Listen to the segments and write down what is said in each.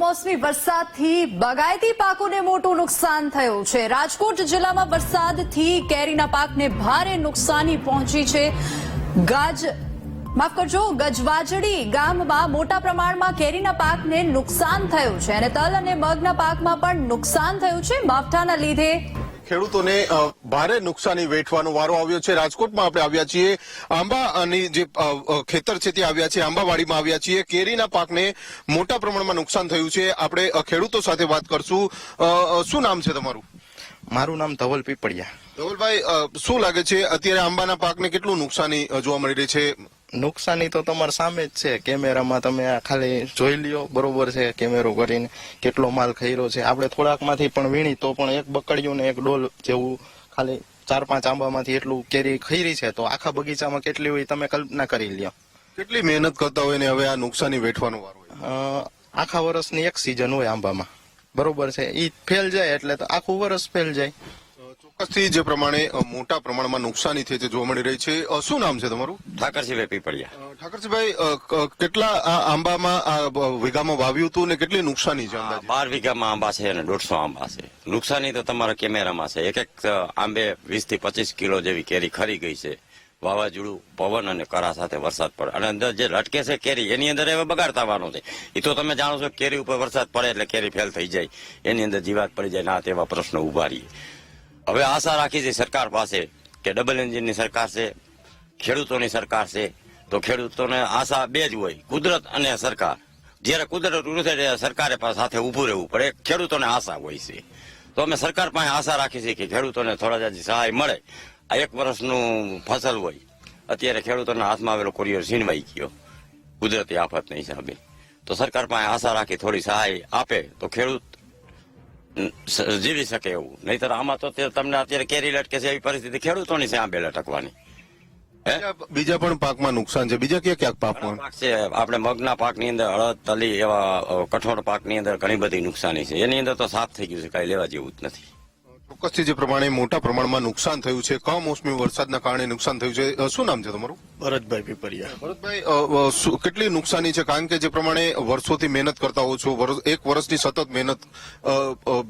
કમોસમી વરસાદથી બાગાયતી પાકોને મોટું નુકસાન થયું છે। રાજકોટ જિલ્લામાં વરસાદથી કેરીના પાકને ભારે નુકસાની પહોંચી છે। ગજવાજડી ગામમાં મોટા પ્રમાણમાં કેરીના પાકને નુકસાન થયું છે અને તલ અને મગના પાકમાં પણ નુકસાન થયું છે। માવઠાના લીધે ખેડૂતોને ભારે નુકસાની વેઠવાનો વારો આવ્યો છે। રાજકોટમાં આપણે આવ્યા છીએ, આંબાની જે ખેતર છે ત્યાં આવ્યા છીએ, આંબાવાડીમાં આવ્યા છીએ। કેરીના પાકને મોટા પ્રમાણમાં નુકસાન થયું છે। આપણે ખેડૂતો સાથે વાત કરશું। શું નામ છે તમારું? મારું નામ ધવલ પીપળિયા। ધવલભાઈ, શું લાગે છે અત્યારે આંબાના પાકને કેટલું નુકસાની જોવા મળી રહી છે? નુકસાની તો તમારા સામે જ છે। કેમેરામાં તમે આ ખાલી જોઈ લ્યો, બરોબર છે, કેમેરો કરીને કેટલો માલ ખઈરો છે। આપણે થોડાકમાંથી પણ વીણી તો પણ એક બકડિયું ને એક ડોલ જેવું ખાલી 4-5 આંબામાંથી એટલું કેરી ખઈરી છે, તો આખા બગીચામાં કેટલી હોય તમે કલ્પના કરી લ્યો। કેટલી મહેનત કરતા હોય ને હવે આ નુકસાની વેઠવાનો વારો હોય? આખા વર્ષની એક સિઝન હોય આંબામાં, બરોબર છે, ઈ ફેલ જાય એટલે તો આખું વર્ષ ફેલ જાય। ચોક્કસથી જે પ્રમાણે મોટા પ્રમાણમાં નુકસાની થઈ છે જોવા મળી રહી છે। શું નામ છે તમારું? ઠાકરસિંહભાઈ પીપળિયા। ઠાકરસિંહભાઈ, કેટલા આ આંબામાં આ વીઘામાં વાવ્યું હતું ને કેટલી નુકસાની છે અંદાજે? 12 વીઘામાં આંબા છે અને 150 આંબા છે। નુકસાની તો તમારા કેમેરામાં છે। એક આંબે 20 થી 25 કિલો જેવી કેરી ખરી ગઈ છે। વાવાઝોડું, પવન અને કરા સાથે વરસાદ પડે અને અંદર જે લટકે છે કેરી, એની અંદર હવે બગાડ થવાનો છે। એ તો તમે જાણો છો, કેરી ઉપર વરસાદ પડે એટલે કેરી ફેલ થઈ જાય, એની અંદર જીવાત પડી જાય, ના તેવા પ્રશ્નો ઉભા રહીએ। હવે આશા રાખી છે સરકાર પાસે કે ડબલ એન્જિનની સરકાર છે, ખેડૂતોની સરકાર છે, તો ખેડૂતોને આશા બે જ હોય, કુદરત અને સરકાર। જયારે કુદરત ઉઠે ત્યારે સરકારે સાથે ઉભું રહેવું પડે, ખેડૂતોને આશા હોય છે। તો અમે સરકાર પાસે આશા રાખી છે કે ખેડૂતોને થોડા જાજી સહાય મળે। આ 1 વર્ષનું ફસલ હોય, અત્યારે ખેડૂતોના હાથમાં આવેલો કોરિયર છીનવાઈ ગયો કુદરતી આફતના હિસાબે, તો સરકાર પાસે આશા રાખી થોડી સહાય આપે તો ખેડૂત જીવી શકે એવું। નહીતર આમાં તો તમને અત્યારે કેરી લટકે છે એવી પરિસ્થિતિ ખેડૂતોની છે આંબે લટકવાની। બીજા પણ પાકમાં નુકસાન છે? બીજા ક્યાં પાકમાં પાક છે? આપણે મગના પાકની અંદર, અડદ, તલી, એવા કઠોળ પાકની અંદર ઘણી બધી નુકસાની છે। એની અંદર તો સાફ થઈ ગયું છે, કઈ લેવા જેવું જ નથી। ચોક્કસથી જે પ્રમાણે મોટા પ્રમાણમાં નુકસાન થયું છે, કમોસમી વરસાદના કારણે નુકસાન થયું છે। શું નામ છે તમારું? ભરતભાઈ પીપળિયા। ભરતભાઈ, કેટલી નુકસાની છે? કારણ કે જે પ્રમાણે વર્ષોથી મહેનત કરતા હો છો, 1 વર્ષની સતત મહેનત,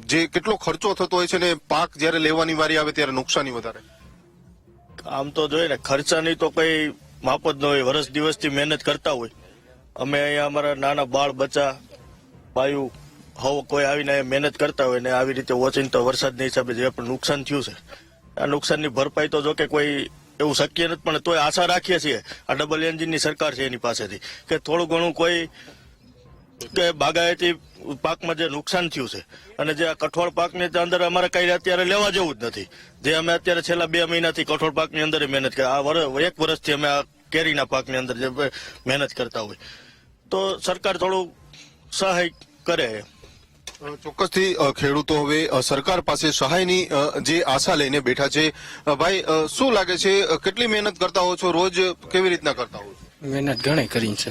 જે કેટલો ખર્ચો થતો હોય છે ને પાક જયારે લેવાની વારી આવે ત્યારે નુકસાની વધારે? આમ તો જોઈએ ને, ખર્ચાની તો કઈ માપ જ ન હોય। વર્ષ દિવસથી મહેનત કરતા હોય અમે અહીંયા, અમારા નાના બાળ બચ્ચા બાયું હવે કોઈ આવીને મહેનત કરતા હોય ને આવી રીતે ઓચિંતો વરસાદના હિસાબે જે પણ નુકસાન થયું છે, આ નુકસાનની ભરપાઈ તો જો કે કોઈ એવું શક્ય નથી, પણ તોય આશા રાખીએ છીએ આ ડબલ એન્જિનની સરકાર છે એની પાસેથી કે થોડું ઘણું કોઈ કે બાગાયતી પાકમાં જે નુકસાન થયું છે અને જે આ કઠોળ પાકની અંદર અમારે કઈ અત્યારે લેવા જેવું જ નથી, જે અમે અત્યારે છેલ્લા 2 મહિનાથી કઠોળ પાકની અંદર મહેનત કરી, આ 1 વર્ષથી અમે આ કેરીના પાકની અંદર જે મહેનત કરતા હોય, તો સરકાર થોડું સહાય કરે। ચોક્કસથી ખેડૂતો હવે સરકાર પાસે સહાયની જે આશા લઈને બેઠા છે। ભાઈ, શું લાગે છે, કેટલી મહેનત કરતા હો છો? રોજ કેવી રીતના કરતા હો છો? મહેનત ઘણી કરી છે।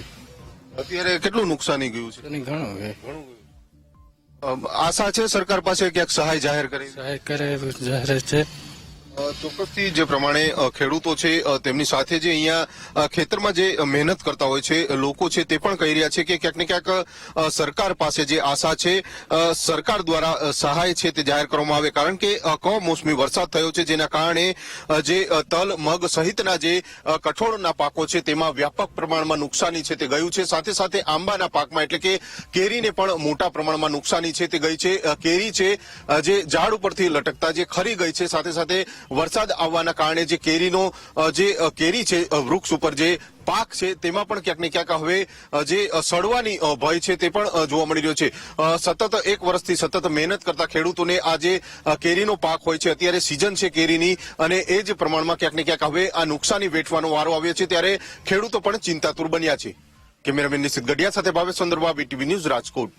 અત્યારે કેટલું નુકસાની ગયું છે? ઘણું આશા છે સરકાર પાસે ક્યાંક સહાય જાહેર કરી? સહાય કરે જાહેર છે। ચોક્કસથી જે પ્રમાણે ખેડૂતો છે તેમની સાથે જે અહીંયા ખેતરમાં જે મહેનત કરતા હોય છે લોકો છે તે પણ કહી રહ્યા છે કે ક્યાંક ને ક્યાંક સરકાર પાસે જે આશા છે, સરકાર દ્વારા સહાય છે તે જાહેર કરવામાં આવે, કારણ કે કમોસમી વરસાદ થયો છે જેના કારણે જે તલ, મગ સહિતના જે કઠોળના પાકો છે તેમાં વ્યાપક પ્રમાણમાં નુકસાની છે તે ગયું છે। સાથે સાથે આંબાના પાકમાં એટલે કે કેરીને પણ મોટા પ્રમાણમાં નુકસાની છે તે ગઈ છે। કેરી છે જે ઝાડ ઉપરથી લટકતા જે ખરી ગઈ છે, સાથે સાથે વરસાદ આવવાના કારણે જે કેરીનો જે કેરી છે વૃક્ષ ઉપર જે પાક છે તેમાં પણ ક્યાંક ને ક્યાંક હવે જે સડવાની ભય છે તે પણ જોવા મળી રહ્યો છે। સતત 1 વર્ષથી સતત મહેનત કરતા ખેડૂતોને આ જે કેરીનો પાક હોય છે, અત્યારે સિઝન છે કેરીની અને એ જ પ્રમાણમાં ક્યાંક ને ક્યાંક હવે આ નુકસાની વેઠવાનો વારો આવ્યો છે, ત્યારે ખેડૂતો પણ ચિંતાતુર બન્યા છે। કેમેરામેન નિશિત ગઢિયા સાથે ભાવેશ ચંદ્રબા, BTV ન્યૂઝ, રાજકોટ।